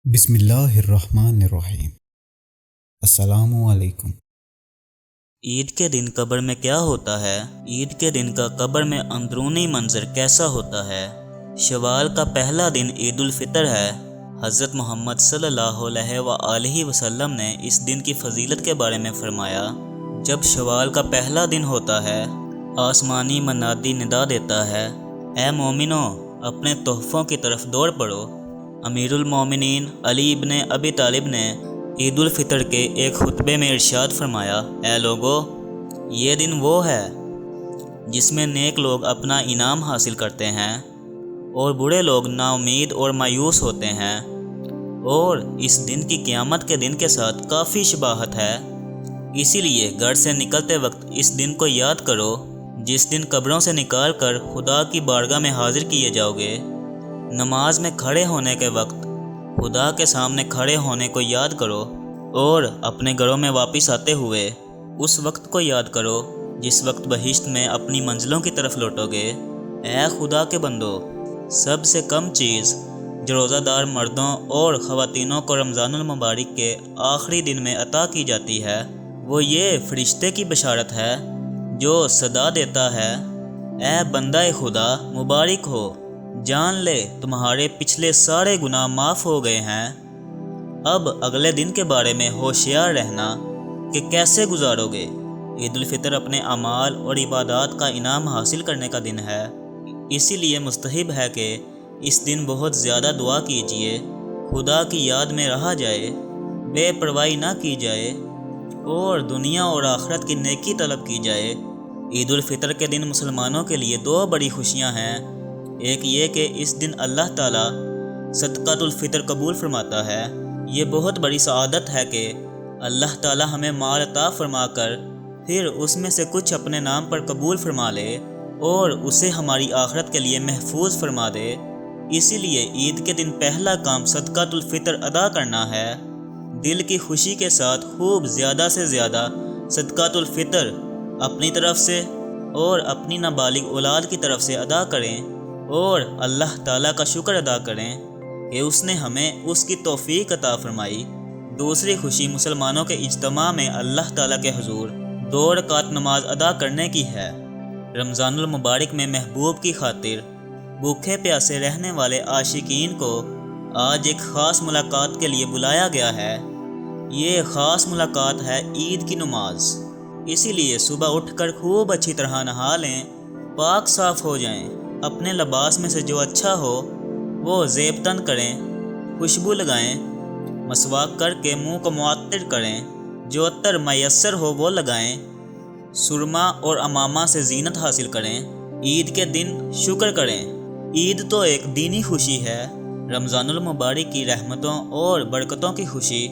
بسم اللہ الرحمن الرحیم۔ السلام علیکم۔ عید کے دن قبر میں کیا ہوتا ہے؟ عید کے دن کا قبر میں اندرونی منظر کیسا ہوتا ہے؟ شوال کا پہلا دن عید الفطر ہے۔ حضرت محمد صلی اللہ علیہ وآلہ وسلم نے اس دن کی فضیلت کے بارے میں فرمایا، جب شوال کا پہلا دن ہوتا ہے، آسمانی منادی ندا دیتا ہے، اے مومنو، اپنے تحفوں کی طرف دوڑ پڑو۔ امیر المومنین علی ابن ابی طالب نے عید الفطر کے ایک خطبے میں ارشاد فرمایا، اے لوگو، یہ دن وہ ہے جس میں نیک لوگ اپنا انعام حاصل کرتے ہیں اور برے لوگ نا امید اور مایوس ہوتے ہیں، اور اس دن کی قیامت کے دن کے ساتھ کافی شباہت ہے۔ اسی لیے گھر سے نکلتے وقت اس دن کو یاد کرو جس دن قبروں سے نکال کر خدا کی بارگاہ میں حاضر کیے جاؤ گے۔ نماز میں کھڑے ہونے کے وقت خدا کے سامنے کھڑے ہونے کو یاد کرو، اور اپنے گھروں میں واپس آتے ہوئے اس وقت کو یاد کرو جس وقت بہشت میں اپنی منزلوں کی طرف لوٹو گے۔ اے خدا کے بندو، سب سے کم چیز جو روزہ دار مردوں اور خواتینوں کو رمضان المبارک کے آخری دن میں عطا کی جاتی ہے، وہ یہ فرشتے کی بشارت ہے جو صدا دیتا ہے، اے بندہ خدا، مبارک ہو، جان لے تمہارے پچھلے سارے گناہ معاف ہو گئے ہیں۔ اب اگلے دن کے بارے میں ہوشیار رہنا کہ کیسے گزارو گے۔ عید الفطر اپنے اعمال اور عبادات کا انعام حاصل کرنے کا دن ہے، اسی لیے مستحب ہے کہ اس دن بہت زیادہ دعا کیجیے، خدا کی یاد میں رہا جائے، بے پرواہی نہ کی جائے، اور دنیا اور آخرت کی نیکی طلب کی جائے۔ عید الفطر کے دن مسلمانوں کے لیے دو بڑی خوشیاں ہیں۔ ایک یہ کہ اس دن اللہ تعالیٰ صدقۃ الفطر قبول فرماتا ہے۔ یہ بہت بڑی سعادت ہے کہ اللہ تعالیٰ ہمیں مال عطا فرما کر پھر اس میں سے کچھ اپنے نام پر قبول فرما لے اور اسے ہماری آخرت کے لیے محفوظ فرما دے۔ اسی لیے عید کے دن پہلا کام صدقۃ الفطر ادا کرنا ہے۔ دل کی خوشی کے ساتھ خوب زیادہ سے زیادہ صدقۃ الفطر اپنی طرف سے اور اپنی نابالغ اولاد کی طرف سے ادا کریں، اور اللہ تعالیٰ کا شکر ادا کریں کہ اس نے ہمیں اس کی توفیق عطا فرمائی۔ دوسری خوشی مسلمانوں کے اجتماع میں اللہ تعالیٰ کے حضور 2 رکعت نماز ادا کرنے کی ہے۔ رمضان المبارک میں محبوب کی خاطر بھوکے پیاسے رہنے والے عاشقین کو آج ایک خاص ملاقات کے لیے بلایا گیا ہے۔ یہ خاص ملاقات ہے عید کی نماز۔ اسی لیے صبح اٹھ کر خوب اچھی طرح نہا لیں، پاک صاف ہو جائیں، اپنے لباس میں سے جو اچھا ہو وہ زیب تن کریں، خوشبو لگائیں، مسواک کر کے منہ کو معطر کریں، جو عطر میسر ہو وہ لگائیں، سرما اور امامہ سے زینت حاصل کریں۔ عید کے دن شکر کریں۔ عید تو ایک دینی خوشی ہے، رمضان المبارک کی رحمتوں اور برکتوں کی خوشی۔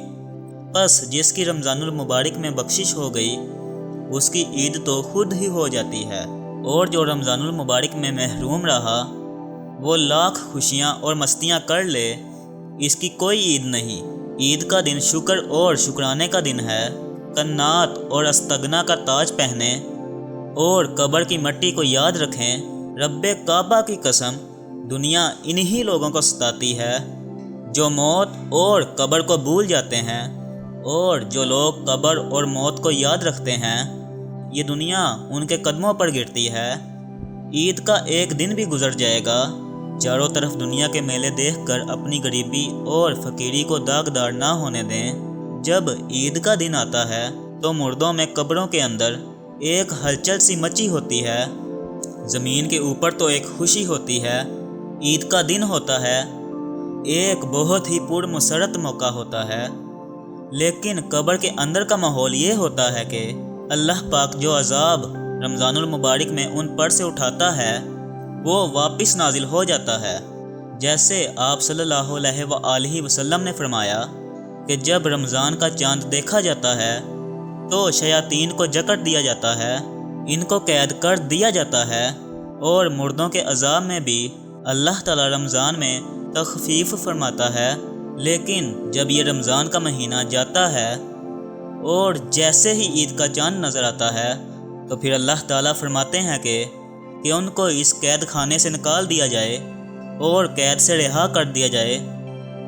بس جس کی رمضان المبارک میں بخشش ہو گئی اس کی عید تو خود ہی ہو جاتی ہے، اور جو رمضان المبارک میں محروم رہا وہ لاکھ خوشیاں اور مستیاں کر لے، اس کی کوئی عید نہیں۔ عید کا دن شکر اور شکرانے کا دن ہے۔ قنات اور استغنا کا تاج پہنیں اور قبر کی مٹی کو یاد رکھیں۔ رب کعبہ کی قسم، دنیا انہی لوگوں کو ستاتی ہے جو موت اور قبر کو بھول جاتے ہیں، اور جو لوگ قبر اور موت کو یاد رکھتے ہیں یہ دنیا ان کے قدموں پر گرتی ہے۔ عید کا ایک دن بھی گزر جائے گا، چاروں طرف دنیا کے میلے دیکھ کر اپنی غریبی اور فقیری کو داغدار نہ ہونے دیں۔ جب عید کا دن آتا ہے تو مردوں میں قبروں کے اندر ایک ہلچل سی مچی ہوتی ہے، زمین کے اوپر تو ایک خوشی ہوتی ہے۔ عید کا دن ہوتا ہے، ایک بہت ہی پرمسرت موقع ہوتا ہے، لیکن قبر کے اندر کا ماحول یہ ہوتا ہے کہ اللہ پاک جو عذاب رمضان المبارک میں ان پر سے اٹھاتا ہے وہ واپس نازل ہو جاتا ہے۔ جیسے آپ صلی اللہ علیہ وآلہ وسلم نے فرمایا کہ جب رمضان کا چاند دیکھا جاتا ہے تو شیاطین کو جکڑ دیا جاتا ہے، ان کو قید کر دیا جاتا ہے، اور مردوں کے عذاب میں بھی اللہ تعالی رمضان میں تخفیف فرماتا ہے۔ لیکن جب یہ رمضان کا مہینہ جاتا ہے اور جیسے ہی عید کا چاند نظر آتا ہے تو پھر اللہ تعالیٰ فرماتے ہیں کہ ان کو اس قید خانے سے نکال دیا جائے اور قید سے رہا کر دیا جائے،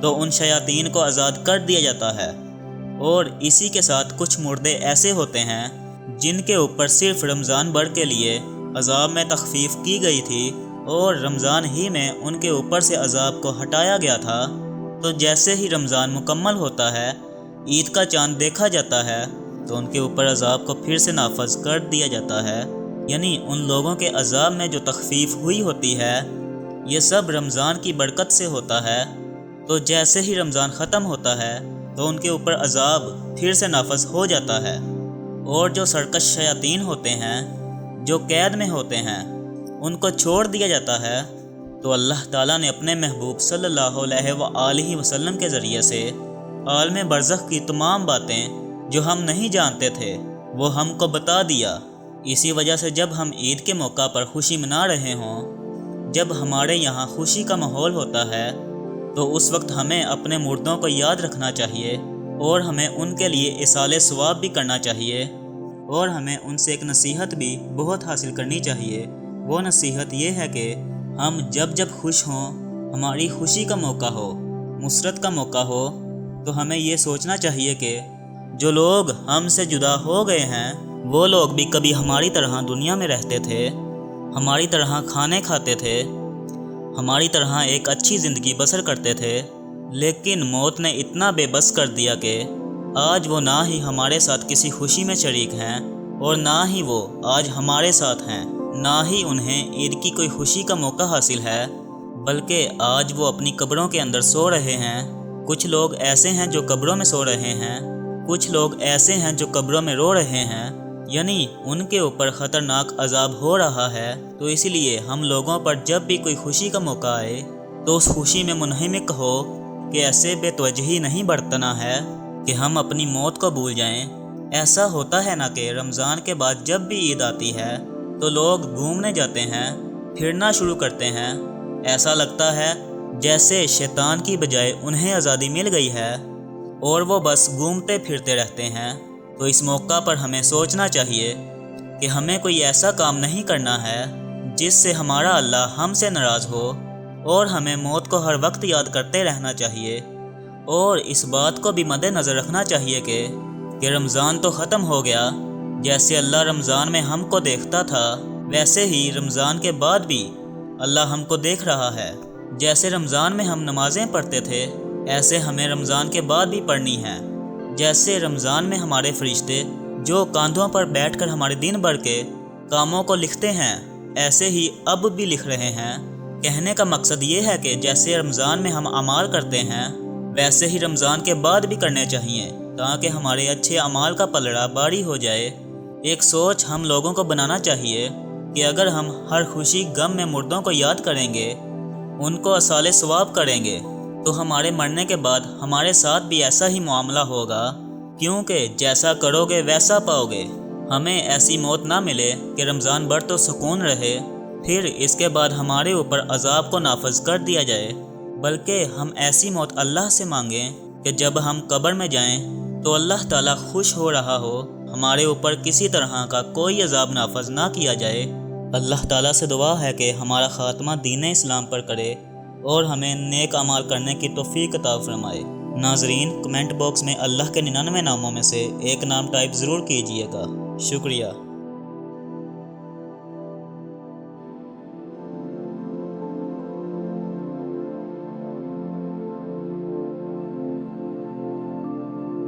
تو ان شیاطین کو آزاد کر دیا جاتا ہے، اور اسی کے ساتھ کچھ مردے ایسے ہوتے ہیں جن کے اوپر صرف رمضان بھر کے لیے عذاب میں تخفیف کی گئی تھی اور رمضان ہی میں ان کے اوپر سے عذاب کو ہٹایا گیا تھا، تو جیسے ہی رمضان مکمل ہوتا ہے، عید کا چاند دیکھا جاتا ہے، تو ان کے اوپر عذاب کو پھر سے نافذ کر دیا جاتا ہے۔ یعنی ان لوگوں کے عذاب میں جو تخفیف ہوئی ہوتی ہے، یہ سب رمضان کی برکت سے ہوتا ہے۔ تو جیسے ہی رمضان ختم ہوتا ہے تو ان کے اوپر عذاب پھر سے نافذ ہو جاتا ہے، اور جو سرکش شیاطین ہوتے ہیں جو قید میں ہوتے ہیں ان کو چھوڑ دیا جاتا ہے۔ تو اللہ تعالیٰ نے اپنے محبوب صلی اللہ علیہ وآلہ وسلم کے ذریعے سے عالم برزخ کی تمام باتیں جو ہم نہیں جانتے تھے وہ ہم کو بتا دیا۔ اسی وجہ سے جب ہم عید کے موقع پر خوشی منا رہے ہوں، جب ہمارے یہاں خوشی کا ماحول ہوتا ہے، تو اس وقت ہمیں اپنے مردوں کو یاد رکھنا چاہیے، اور ہمیں ان کے لیے ایصال ثواب بھی کرنا چاہیے، اور ہمیں ان سے ایک نصیحت بھی بہت حاصل کرنی چاہیے۔ وہ نصیحت یہ ہے کہ ہم جب خوش ہوں، ہماری خوشی کا موقع ہو، مسرت کا موقع ہو، تو ہمیں یہ سوچنا چاہیے کہ جو لوگ ہم سے جدا ہو گئے ہیں وہ لوگ بھی کبھی ہماری طرح دنیا میں رہتے تھے، ہماری طرح کھانے کھاتے تھے، ہماری طرح ایک اچھی زندگی بسر کرتے تھے، لیکن موت نے اتنا بے بس کر دیا کہ آج وہ نہ ہی ہمارے ساتھ کسی خوشی میں شریک ہیں، اور نہ ہی وہ آج ہمارے ساتھ ہیں، نہ ہی انہیں عید کی کوئی خوشی کا موقع حاصل ہے، بلکہ آج وہ اپنی قبروں کے اندر سو رہے ہیں۔ کچھ لوگ ایسے ہیں جو قبروں میں سو رہے ہیں، کچھ لوگ ایسے ہیں جو قبروں میں رو رہے ہیں، یعنی ان کے اوپر خطرناک عذاب ہو رہا ہے۔ تو اسی لیے ہم لوگوں پر جب بھی کوئی خوشی کا موقع آئے تو اس خوشی میں منہمک ہو کہ ایسے بے توجہی نہیں برتنا ہے کہ ہم اپنی موت کو بھول جائیں۔ ایسا ہوتا ہے نا کہ رمضان کے بعد جب بھی عید آتی ہے تو لوگ گھومنے جاتے ہیں، پھرنا شروع کرتے ہیں، ایسا لگتا ہے جیسے شیطان کی بجائے انہیں آزادی مل گئی ہے اور وہ بس گھومتے پھرتے رہتے ہیں۔ تو اس موقع پر ہمیں سوچنا چاہیے کہ ہمیں کوئی ایسا کام نہیں کرنا ہے جس سے ہمارا اللہ ہم سے ناراض ہو، اور ہمیں موت کو ہر وقت یاد کرتے رہنا چاہیے، اور اس بات کو بھی مد نظر رکھنا چاہیے کہ رمضان تو ختم ہو گیا، جیسے اللہ رمضان میں ہم کو دیکھتا تھا ویسے ہی رمضان کے بعد بھی اللہ ہم کو دیکھ رہا ہے۔ جیسے رمضان میں ہم نمازیں پڑھتے تھے ایسے ہمیں رمضان کے بعد بھی پڑھنی ہے۔ جیسے رمضان میں ہمارے فرشتے جو کاندھوں پر بیٹھ کر ہمارے دن بھر کے کاموں کو لکھتے ہیں ایسے ہی اب بھی لکھ رہے ہیں۔ کہنے کا مقصد یہ ہے کہ جیسے رمضان میں ہم اعمال کرتے ہیں ویسے ہی رمضان کے بعد بھی کرنے چاہیے، تاکہ ہمارے اچھے اعمال کا پلڑا بھاری ہو جائے۔ ایک سوچ ہم لوگوں کو بنانا چاہیے کہ اگر ہم ہر خوشی غم میں مردوں کو یاد کریں گے، ان کو ایصال ثواب کریں گے، تو ہمارے مرنے کے بعد ہمارے ساتھ بھی ایسا ہی معاملہ ہوگا، کیونکہ جیسا کرو گے ویسا پاؤ گے۔ ہمیں ایسی موت نہ ملے کہ رمضان بھر تو سکون رہے، پھر اس کے بعد ہمارے اوپر عذاب کو نافذ کر دیا جائے، بلکہ ہم ایسی موت اللہ سے مانگیں کہ جب ہم قبر میں جائیں تو اللہ تعالیٰ خوش ہو رہا ہو، ہمارے اوپر کسی طرح کا کوئی عذاب نافذ نہ کیا جائے۔ اللہ تعالیٰ سے دعا ہے کہ ہمارا خاتمہ دین اسلام پر کرے اور ہمیں نیک اعمال کرنے کی توفیق عطا فرمائے۔ ناظرین، کمنٹ باکس میں اللہ کے 99 ناموں میں سے ایک نام ٹائپ ضرور کیجیے گا۔ شکریہ۔